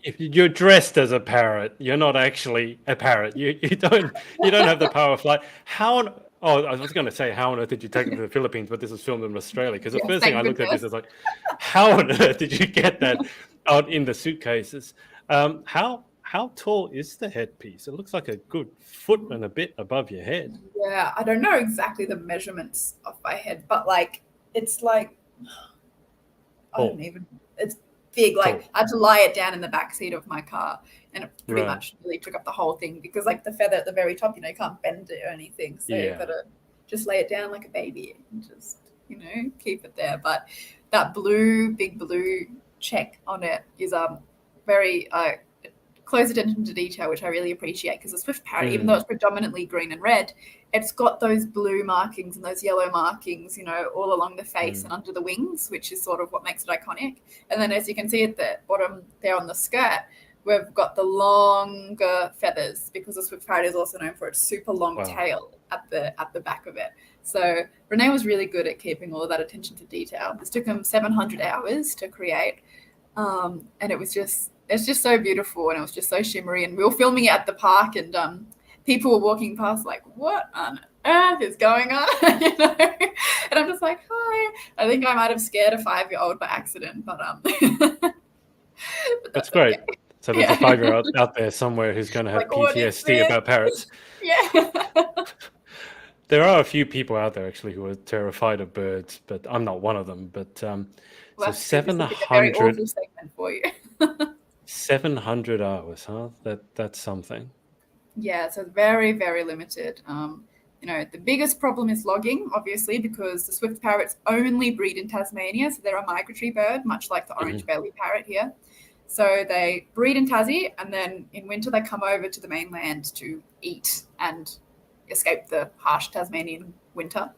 A: If you're dressed as a parrot, you're not actually a parrot. You don't have the power of flight. I was going to say, how on earth did you take it to the Philippines? But this was filmed in Australia, because the first thing I looked at this is like, how on earth did you get that out in the suitcases? How tall is the headpiece? It looks like a good foot and a bit above your head.
B: Yeah, I don't know exactly the measurements of my head, but like it's like it's big. Like I had to lie it down in the back seat of my car, and it pretty much really took up the whole thing, because like the feather at the very top, you can't bend it or anything. So you've got to just lay it down like a baby and just, keep it there. But that big blue check on it is very close attention to detail, which I really appreciate, because the swift parrot, even though it's predominantly green and red, it's got those blue markings and those yellow markings, all along the face and under the wings, which is sort of what makes it iconic. And then as you can see at the bottom there on the skirt, we've got the longer feathers, because the swift parrot is also known for its super long tail at the back of it. So Renee was really good at keeping all of that attention to detail. This took him 700 hours to create, and it's just so beautiful, and it was just so shimmery. And we were filming it at the park, and people were walking past like, what on earth is going on? And I'm just like, hi. I think I might have scared a 5-year-old by accident, but
A: that's great.
B: Okay.
A: So there's a 5-year-old out there somewhere who's going to have
B: Like, what is
A: PTSD
B: this?
A: about parrots.
B: Yeah.
A: There are a few people out there actually who are terrified of birds, but I'm not one of them. But
B: Well,
A: so
B: that's good. This has been a very
A: 700,
B: awful segment for you.
A: 700 hours, huh? That's something.
B: Yeah, so very, very limited. The biggest problem is logging, obviously, because the swift parrots only breed in Tasmania. So they're a migratory bird, much like the orange belly parrot here. So they breed in Tassie, and then in winter they come over to the mainland to eat and escape the harsh Tasmanian winter.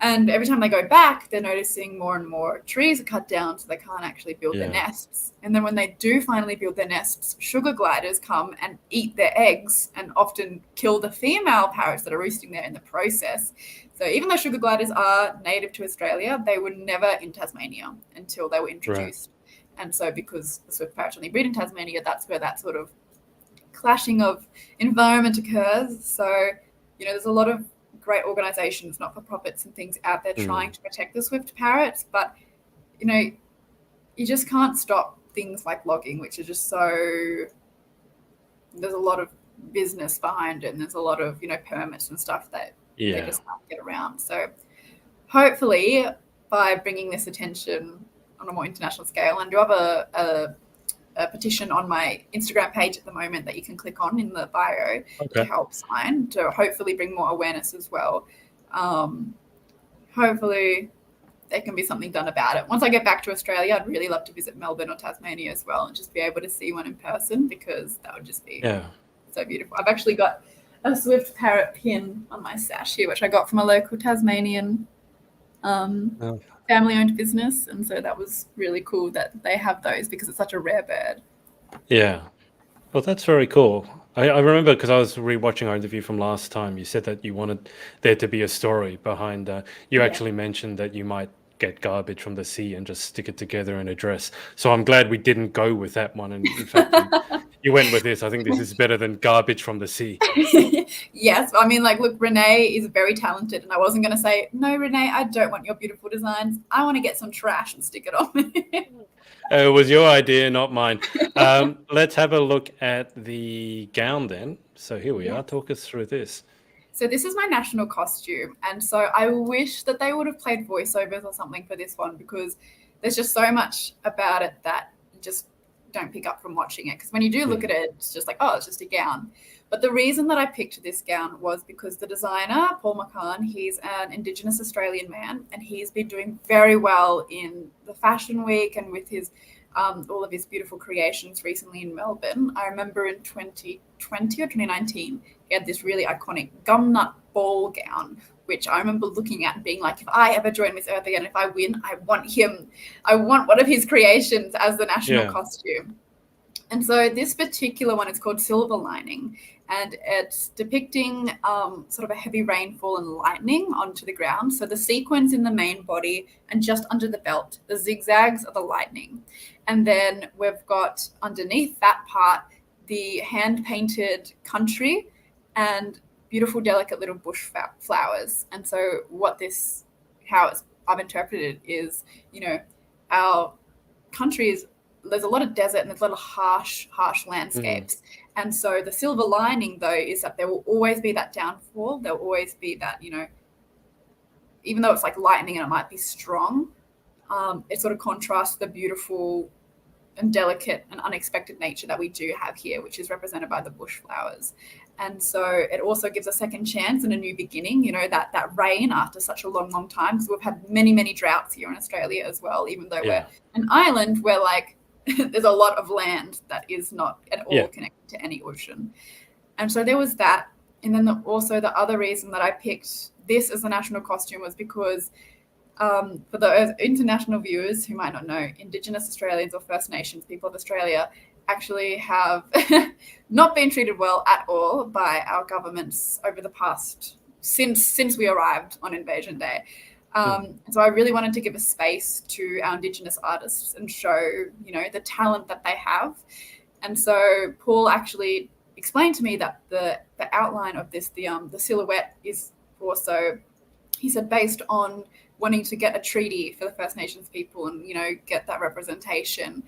B: And every time they go back, they're noticing more and more trees are cut down so they can't actually build their nests. And then when they do finally build their nests, sugar gliders come and eat their eggs and often kill the female parrots that are roosting there in the process. So even though sugar gliders are native to Australia, they were never in Tasmania until they were introduced. Right. And so because the swift parrots only breed in Tasmania, that's where that sort of clashing of environment occurs. So, there's a lot of great organizations, not-for-profits and things out there trying to protect the swift parrots, but you just can't stop things like logging, which is just there's a lot of business behind it, and there's a lot of permits and stuff that they just can't get around. So hopefully by bringing this attention on a more international scale, and do have a petition on my Instagram page at the moment that you can click on in the bio to help sign, to hopefully bring more awareness as well. Hopefully there can be something done about it. Once I get back to Australia, I'd really love to visit Melbourne or Tasmania as well and just be able to see one in person, because that would just be so beautiful. I've actually got a swift parrot pin on my sash here, which I got from a local Tasmanian family-owned business, and so that was really cool that they have those because it's such a rare bird.
A: Yeah. Well, that's very cool. I remember because I was rewatching our interview from last time. You said that you wanted there to be a story behind. You actually mentioned that you might get garbage from the sea and just stick it together in a dress. So I'm glad we didn't go with that one. And in fact, you went with this. I think this is better than garbage from the sea.
B: Yes. I mean, look, Renee is very talented, and I wasn't going to say, no, Renee, I don't want your beautiful designs. I want to get some trash and stick it on.
A: It was your idea, not mine. Let's have a look at the gown then. So here we are. Talk us through this.
B: So this is my national costume. And so I wish that they would have played voiceovers or something for this one, because there's just so much about it that you just don't pick up from watching it. Because when you do look at it, it's just like, oh, it's just a gown. But the reason that I picked this gown was because the designer, Paul McCann, he's an Indigenous Australian man, and he's been doing very well in the Fashion Week and with his all of his beautiful creations recently in Melbourne. I remember in 2020 or 2019, he had this really iconic gumnut ball gown, which I remember looking at and being like, if I ever join Miss Earth again, if I win, I want one of his creations as the national costume. And so this particular one is called Silver Lining, and it's depicting sort of a heavy rainfall and lightning onto the ground. So the sequins in the main body and just under the belt, the zigzags are the lightning. And then we've got underneath that part the hand-painted country and beautiful, delicate little bush flowers. And so I've interpreted is, our country is, there's a lot of desert and there's a lot of harsh landscapes. And so the silver lining, though, is that there will always be that downfall. There'll always be that, even though it's like lightning and it might be strong, it sort of contrasts the beautiful and delicate and unexpected nature that we do have here, which is represented by the bush flowers. And so it also gives a second chance and a new beginning, that rain after such a long, long time, because we've had many, many droughts here in Australia as well, even though we're an island where there's a lot of land that is not at all connected to any ocean. And so there was that. And then also the other reason that I picked this as a national costume was because for the international viewers who might not know, Indigenous Australians or First Nations people of Australia actually have not been treated well at all by our governments over the past, since we arrived on Invasion Day. So I really wanted to give a space to our Indigenous artists and show, the talent that they have. And so Paul actually explained to me that the outline of this, the silhouette is also, he said, based on wanting to get a treaty for the First Nations people and, get that representation.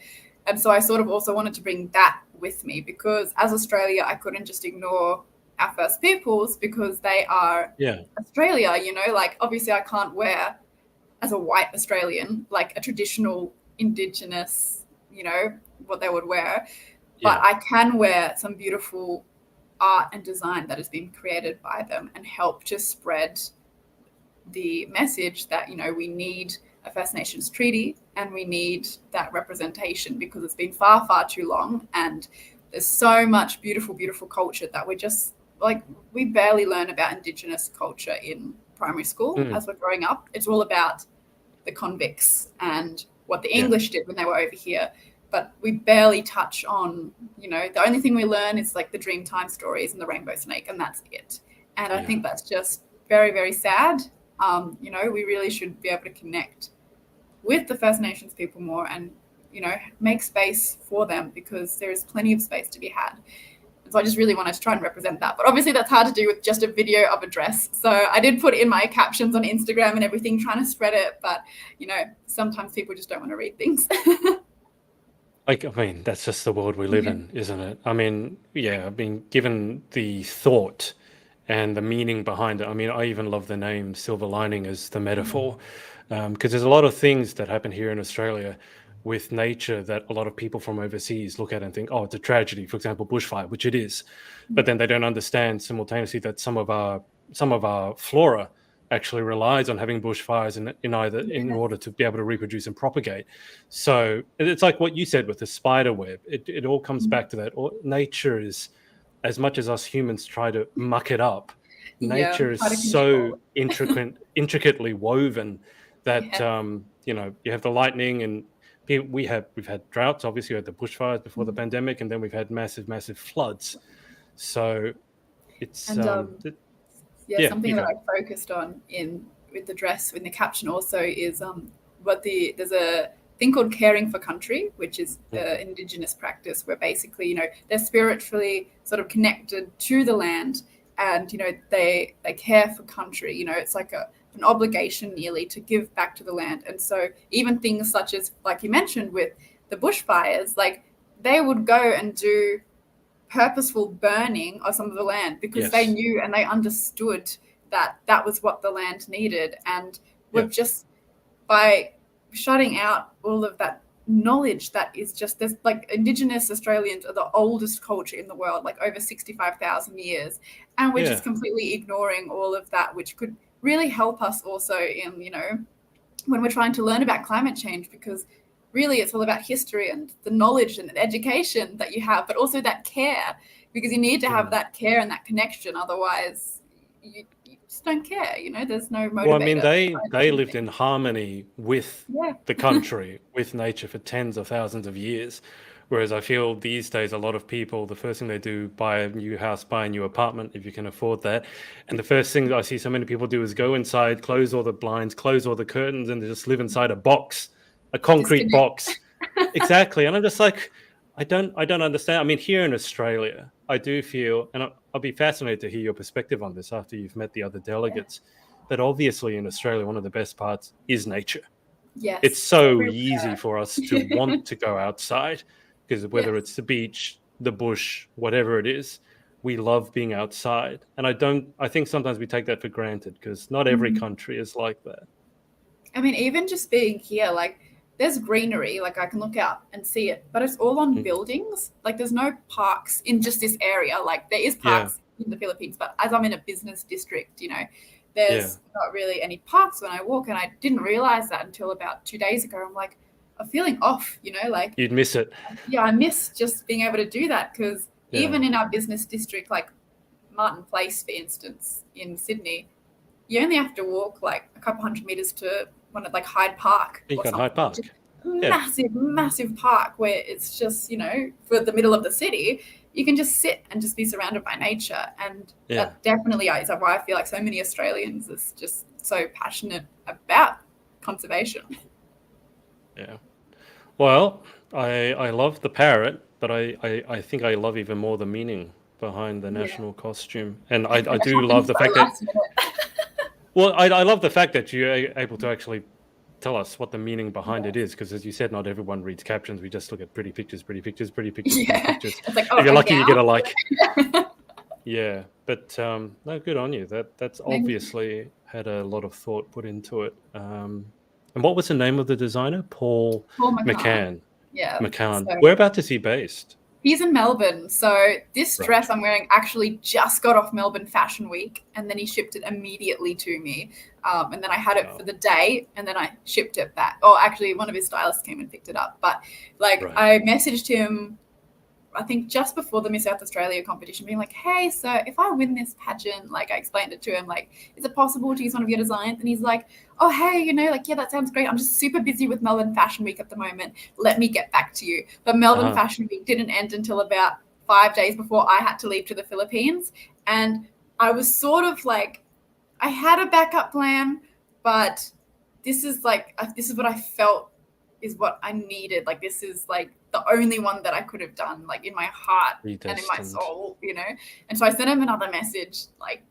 B: And so I sort of also wanted to bring that with me, because as Australia, I couldn't just ignore our First Peoples because they are Australia, you know, like obviously I can't wear, as a white Australian, like a traditional Indigenous, you know, what they would wear. But I can wear some beautiful art and design that has been created by them and help to spread the message that, you know, we need a First Nations treaty and we need that representation, because it's been far, far too long. And there's so much beautiful, beautiful culture that we're just like, we barely learn about Indigenous culture in primary school as we're growing up. It's all about the convicts and what the English did when they were over here. But we barely touch on, you know, the only thing we learn is like the Dreamtime stories and the Rainbow Snake, and that's it. And I think that's just very, very sad. You know, we really should be able to connect with the First Nations people more and, you know, make space for them, because there is plenty of space to be had. And so I just really wanted to try and represent that. But obviously that's hard to do with just a video of a dress. So I did put in my captions on Instagram and everything, trying to spread it. But, you know, sometimes people just don't want to read things.
A: Like, I mean, that's just the world we live in, isn't it? I mean, given the thought and the meaning behind it. I mean, I even love the name Silver Lining as the metaphor, because there's a lot of things that happen here in Australia with nature that a lot of people from overseas look at and think, oh, it's a tragedy. For example, bushfire, which it is, but then they don't understand simultaneously that some of our flora actually relies on having bushfires in order to be able to reproduce and propagate. So it's like what you said with the spider web. It all comes back to that. Nature is, as much as us humans try to muck it up, nature is so intricately woven that you know, you have the lightning, and we've had droughts. Obviously, we had the bushfires before the pandemic, and then we've had massive floods. So it's something
B: that I focused on with the dress, in the caption also, is there's a thing called caring for country, which is the Indigenous practice where basically, you know, they're spiritually sort of connected to the land, and, you know, they care for country. You know, it's like an obligation nearly to give back to the land. And so even things such as, like you mentioned with the bushfires, like they would go and do purposeful burning of some of the land because they knew and they understood that that was what the land needed. And we've just, by shutting out all of that knowledge that is just, there's like Indigenous Australians are the oldest culture in the world, like over 65,000 years, and we're just completely ignoring all of that, which could really help us also in, you know, when we're trying to learn about climate change, because really it's all about history and the knowledge and the education that you have, but also that care, because you need to have that care and that connection, otherwise you just don't care, you know, there's no motivator.
A: Well, I mean, they lived in harmony with the country, with nature for tens of thousands of years. Whereas I feel these days, a lot of people, the first thing they do, buy a new house, buy a new apartment, if you can afford that. And the first thing that I see so many people do is go inside, close all the blinds, close all the curtains, and they just live inside a box, a concrete box. Exactly. And I'm just like, I don't understand. I mean, here in Australia, I do feel, and I'll be fascinated to hear your perspective on this after you've met the other delegates, that obviously in Australia, one of the best parts is nature.
B: Yes.
A: It's so easy for us to want to go outside, because whether it's the beach, the bush, whatever it is, we love being outside. And I think sometimes we take that for granted, because not every country is like that.
B: I mean, even just being here, like, there's greenery, like I can look out and see it, but it's all on buildings. Like there's no parks in just this area. Like there is parks in the Philippines, but as I'm in a business district, you know, there's not really any parks when I walk. And I didn't realize that until about 2 days ago. I'm like, I'm feeling off, you know, like
A: you'd miss it.
B: Yeah, I miss just being able to do that, because even in our business district, like Martin Place, for instance, in Sydney, you only have to walk like a couple hundred meters to one at like Hyde Park.
A: Hyde Park.
B: Massive park where it's just, you know, for the middle of the city, you can just sit and just be surrounded by nature. And that definitely is why I feel like so many Australians is just so passionate about conservation.
A: Yeah. Well, I love the parrot, but I think I love even more the meaning behind the national costume. And I do love the fact that... Well, I love the fact that you're able to actually tell us what the meaning behind it is, because as you said, not everyone reads captions. We just look at pretty pictures, pretty pictures, pretty pictures, pretty pictures.
B: It's like,
A: If you're lucky, you get a
B: gown?
A: like. Yeah, but no, good on you. That's obviously had a lot of thought put into it. And what was the name of the designer? Paul McCann.
B: Yeah.
A: McCann.
B: So
A: Whereabouts is he based?
B: he's in Melbourne. So this
A: Right.
B: dress I'm wearing actually just got off Melbourne Fashion Week, and then he shipped it immediately to me. And then I had it for the day, and then I shipped it back. Oh, actually, one of his stylists came and picked it up. But like,
A: Right.
B: I messaged him, I think just before the Miss South Australia competition, being like, hey, so if I win this pageant, like I explained it to him, like, is it possible to use one of your designs? And he's like, oh, hey, you know, like, yeah, that sounds great. I'm just super busy with Melbourne Fashion Week at the moment. Let me get back to you. But Melbourne Fashion Week didn't end until about 5 days before I had to leave to the Philippines. And I was sort of like, I had a backup plan, but this is what I felt is what I needed. Like, this is like the only one that I could have done, like in my heart and in my soul, you know? And so I sent him another message like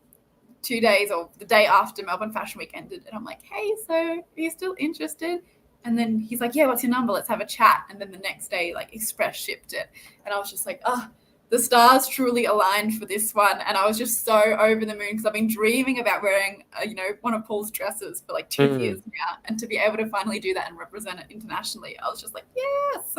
B: 2 days or the day after Melbourne Fashion Week ended. And I'm like, hey, so are you still interested? And then he's like, yeah, what's your number? Let's have a chat. And then the next day, like, express shipped it. And I was just like, oh, the stars truly aligned for this one. And I was just so over the moon because I've been dreaming about wearing, one of Paul's dresses for like 2 years now. And to be able to finally do that and represent it internationally, I was just like, yes.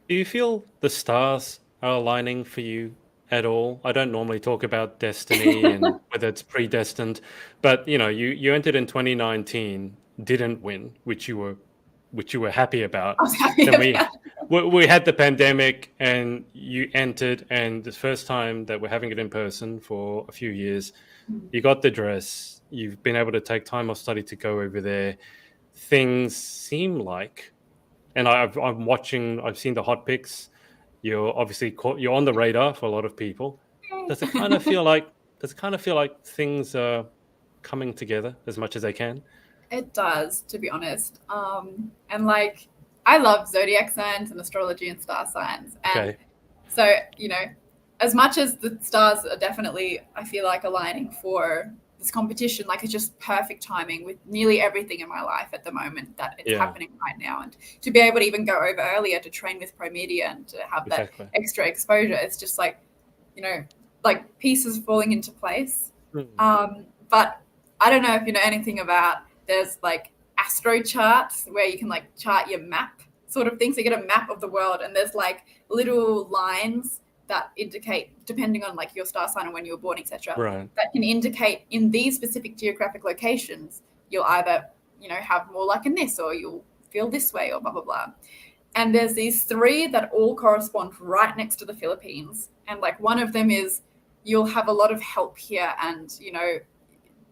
A: Do you feel the stars are aligning for you at all? I don't normally talk about destiny and whether it's predestined, but you entered in 2019, didn't win, which you were happy about.
B: I was happy
A: Then
B: about
A: we had the pandemic and you entered, and the first time that we're having it in person for a few years, you got the dress, you've been able to take time off study to go over there. Things seem like, and I've seen the hot pics. You're obviously you're on the radar for a lot of people. Does it kind of feel like things are coming together as much as they can?
B: It does, to be honest. And like, I love zodiac signs and astrology and star signs. And so, as much as the stars are definitely, I feel like, aligning for this competition, like, it's just perfect timing with nearly everything in my life at the moment that it's happening right now. And to be able to even go over earlier to train with Pro Media and to have that extra exposure, it's just like, like pieces falling into place. But I don't know if you know anything about, there's like astro charts where you can like chart your map sort of thing. So you get a map of the world, and there's like little lines that indicate, depending on like your star sign and when you were born, etc., that can indicate in these specific geographic locations, you'll either, have more luck in this, or you'll feel this way, or blah, blah, blah. And there's these 3 that all correspond right next to the Philippines. And like, one of them is, you'll have a lot of help here, and,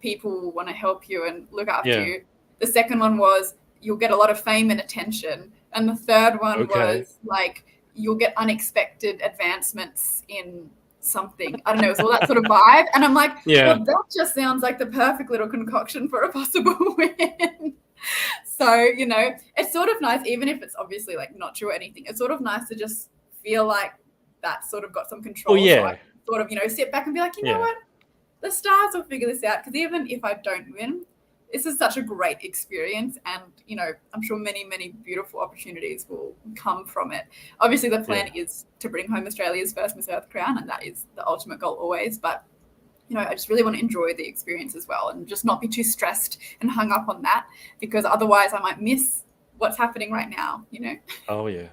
B: people want to help you and look after you. The second one was, you'll get a lot of fame and attention. And the third one was like, you'll get unexpected advancements in something. I don't know, it was all that sort of vibe. And I'm like, well, that just sounds like the perfect little concoction for a possible win. So, it's sort of nice, even if it's obviously like not true or anything, it's sort of nice to just feel like that sort of got some control. So I can sort of, sit back and be like, you know what? The stars will figure this out. Because even if I don't win, this is such a great experience, and I'm sure many, many beautiful opportunities will come from it. Obviously, the plan is to bring home Australia's first Miss Earth crown, and that is the ultimate goal always. But I just really want to enjoy the experience as well, and just not be too stressed and hung up on that, because otherwise I might miss what's happening right now.
A: Oh yeah.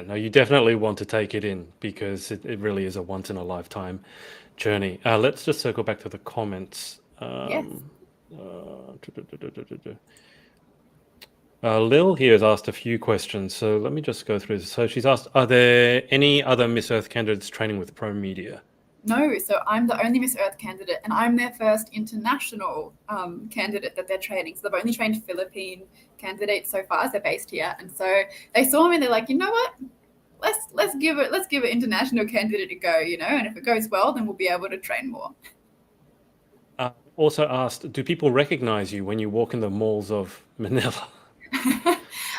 A: No, you definitely want to take it in, because it really is a once in a lifetime journey. Let's just circle back to the comments. Lil here has asked a few questions, so let me just go through this. So she's asked, are there any other Miss Earth candidates training with Pro Media?
B: No, so I'm the only Miss Earth candidate, and I'm their first international candidate that they're training. So they've only trained Philippine candidates so far, as they're based here. And so they saw me and they're like, you know what? Let's give an international candidate a go, and if it goes well, then we'll be able to train more.
A: Also asked, do people recognize you when you walk in the malls of Manila?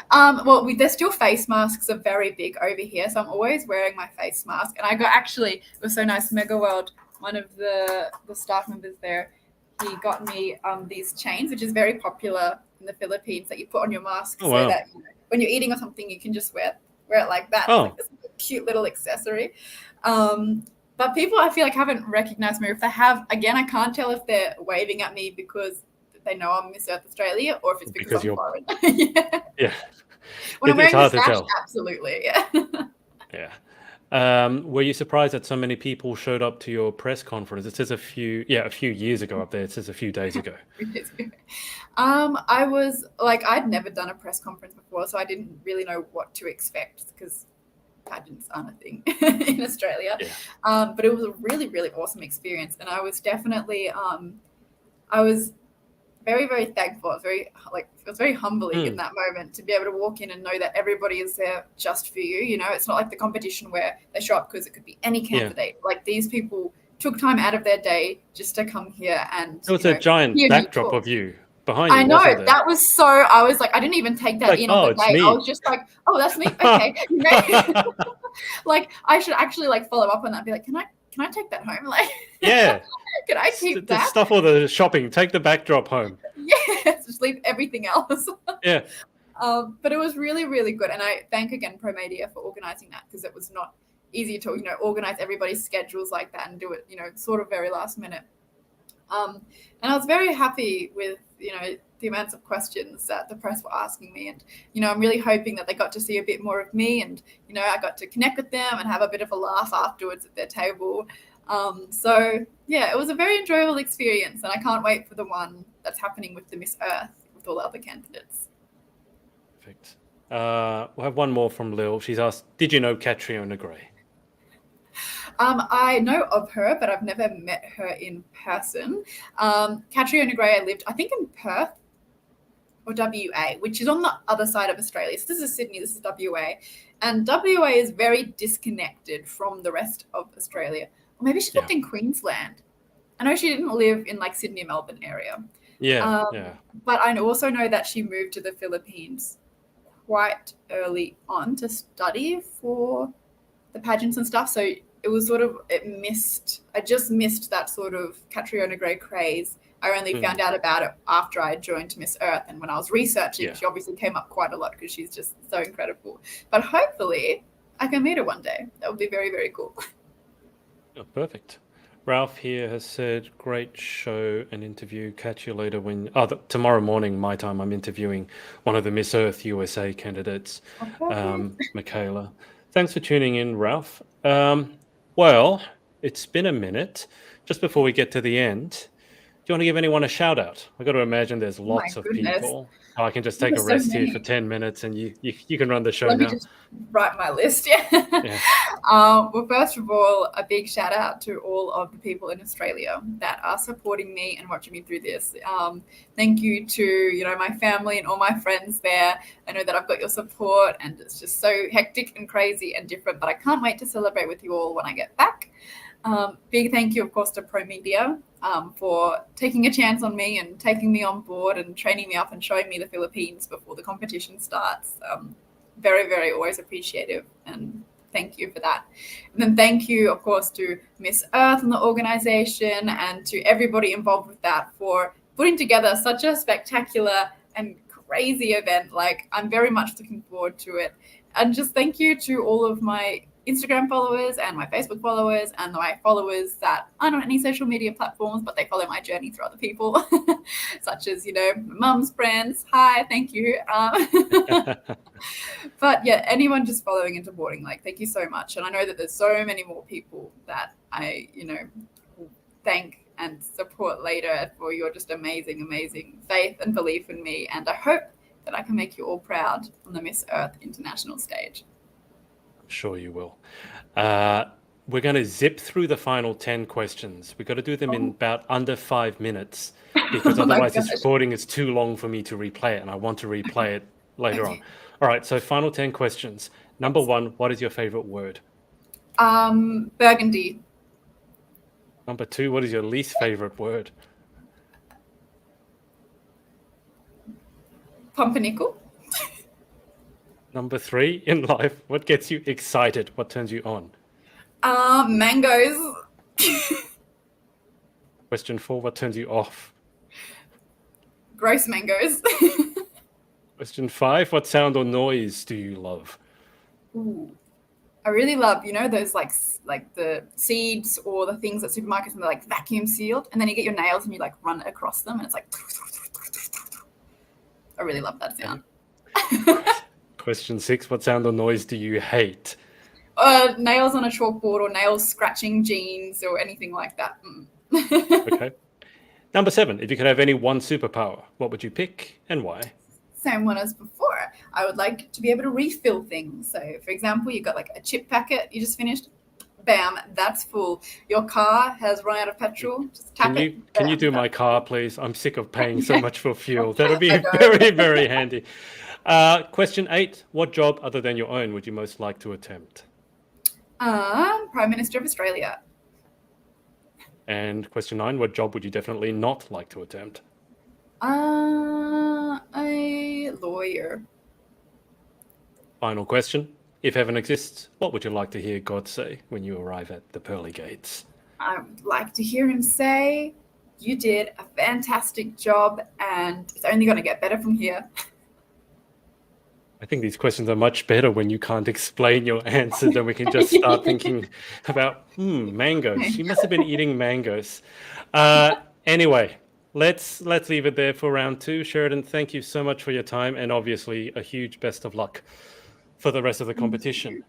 B: Well, there's still face masks are very big over here, so I'm always wearing my face mask. And I got, actually, it was so nice, Mega World, one of the staff members there, he got me these chains, which is very popular in the Philippines, that you put on your mask
A: Oh, wow.
B: so that when you're eating or something, you can just wear it like that.
A: Oh.
B: It's like this cute little accessory. But people, I feel like, haven't recognized me. If they have, again, I can't tell if they're waving at me because they know I'm Miss Earth Australia, or if it's because I'm foreign.
A: Yeah.
B: When I'm
A: It's
B: wearing
A: hard
B: the
A: to
B: sash,
A: tell.
B: absolutely,
A: Yeah. Were you surprised that so many people showed up to your press conference? It says a few years ago up there. It says a few days ago.
B: I was like, I'd never done a press conference before, so I didn't really know what to expect because pageants aren't a thing in Australia.
A: Yeah.
B: But it was a really, really awesome experience, and I was definitely, I was very, very thankful. It was very humbling in that moment to be able to walk in and know that everybody is there just for you. It's not like the competition where they show up because it could be any candidate. Yeah. Like, these people took time out of their day just to come here, and
A: there was a giant backdrop of you behind you.
B: I know,
A: wasn't there?
B: that was so. I was like, I didn't even take that in on the day. I was just like, oh, that's me. Okay, like, I should actually follow up on that. And be like, can I take that home? Like,
A: yeah.
B: Can I keep that?
A: Stuff all the shopping. Take the backdrop home.
B: Yes, just leave everything else.
A: Yeah.
B: But it was really, really good. And I thank again Pro Media for organizing that, because it was not easy to, organize everybody's schedules like that and do it, sort of very last minute. And I was very happy with, the amounts of questions that the press were asking me. And, I'm really hoping that they got to see a bit more of me, and, I got to connect with them and have a bit of a laugh afterwards at their table. So yeah, it was a very enjoyable experience, and I can't wait for the one that's happening with the Miss Earth with all the other candidates.
A: Perfect. We'll have one more from Lil. She's asked, did you know Catriona Gray?
B: I know of her, but I've never met her in person. Catriona Gray, I lived, I think, in Perth or WA, which is on the other side of Australia. So this is Sydney, this is WA. And WA is very disconnected from the rest of Australia. Or maybe she lived in Queensland. I know she didn't live in Sydney, Melbourne area.
A: Yeah.
B: But I also know that she moved to the Philippines quite early on to study for the pageants and stuff. So it was sort of, I just missed that sort of Catriona Gray craze. I only found out about it after I joined Miss Earth, and when I was researching, she obviously came up quite a lot because she's just so incredible. But hopefully I can meet her one day. That would be very, very cool.
A: Oh, perfect. Ralph here has said, great show and interview. Catch you later tomorrow morning, my time, I'm interviewing one of the Miss Earth USA candidates, Michaela. Thanks for tuning in, Ralph. Well, it's been a minute. Just before we get to the end, do you want to give anyone a shout out? I've got to imagine there's lots of people. I can just take a rest here for 10 minutes and you can run the show now.
B: Let me just write my list. Well, first of all, a big shout out to all of the people in Australia that are supporting me and watching me through this. Thank you to, my family and all my friends there. I know that I've got your support, and it's just so hectic and crazy and different, but I can't wait to celebrate with you all when I get back. Big thank you, of course, to Pro Media for taking a chance on me and taking me on board and training me up and showing me the Philippines before the competition starts. Very, very always appreciative, and thank you for that. And then thank you, of course, to Miss Earth and the organization, and to everybody involved with that for putting together such a spectacular and crazy event. I'm very much looking forward to it. And just thank you to all of my Instagram followers and my Facebook followers and my followers that aren't on any social media platforms, but they follow my journey through other people, such as, my mum's friends. Hi, thank you. But yeah, anyone just following and supporting, thank you so much. And I know that there's so many more people that I, thank and support later for your just amazing, amazing faith and belief in me. And I hope that I can make you all proud on the Miss Earth International stage.
A: Sure you will. We're going to zip through the final 10 questions. We've got to do them in about under 5 minutes, because otherwise this recording is too long for me to replay it, and I want to replay it later on. All right, so final 10 questions. Number 1, what is your favorite word?
B: Burgundy.
A: Number 2, what is your least favorite word?
B: Pumpernickel.
A: Number 3, in life, what gets you excited? What turns you on?
B: Mangoes.
A: Question 4, what turns you off?
B: Gross mangoes.
A: Question 5, what sound or noise do you love?
B: Ooh. I really love, those like the seeds or the things at supermarkets and they're like vacuum sealed, and then you get your nails and you like run across them and it's like. I really love that sound.
A: Question 6, what sound or noise do you hate?
B: Nails on a chalkboard or nails scratching jeans or anything like that.
A: Okay. Number 7, if you could have any one superpower, what would you pick and why?
B: Same one as before. I would like to be able to refill things. So, for example, you've got like a chip packet you just finished. Bam, that's full. Your car has run out of petrol. Just tap it.
A: Can you do my car, please? I'm sick of paying so much for fuel. That'll be very, very handy. Question 8, what job other than your own would you most like to attempt?
B: Prime Minister of Australia.
A: And question 9, what job would you definitely not like to attempt?
B: A lawyer.
A: Final question. If heaven exists, what would you like to hear God say when you arrive at the pearly gates?
B: I would like to hear him say, you did a fantastic job and it's only going to get better from here.
A: I think these questions are much better when you can't explain your answer, then we can just start thinking about, mangoes. She must have been eating mangoes. Anyway, let's leave it there for round 2. Sheridan, thank you so much for your time, and obviously a huge best of luck for the rest of the competition.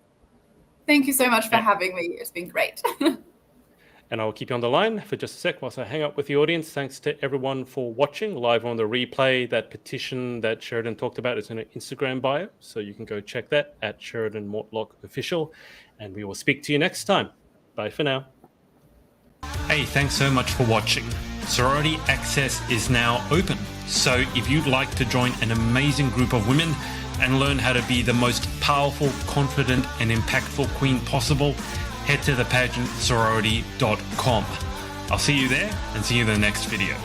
B: Thank you so much for having me. It's been great.
A: And I'll keep you on the line for just a sec whilst I hang up with the audience. Thanks to everyone for watching live on the replay. That petition that Sheridan talked about is in her Instagram bio, so you can go check that at Sheridan Mortlock Official. And we will speak to you next time. Bye for now. Hey, thanks so much for watching. Sorority Access is now open. So if you'd like to join an amazing group of women and learn how to be the most powerful, confident, and impactful queen possible, head to thepageantsorority.com. I'll see you there and see you in the next video.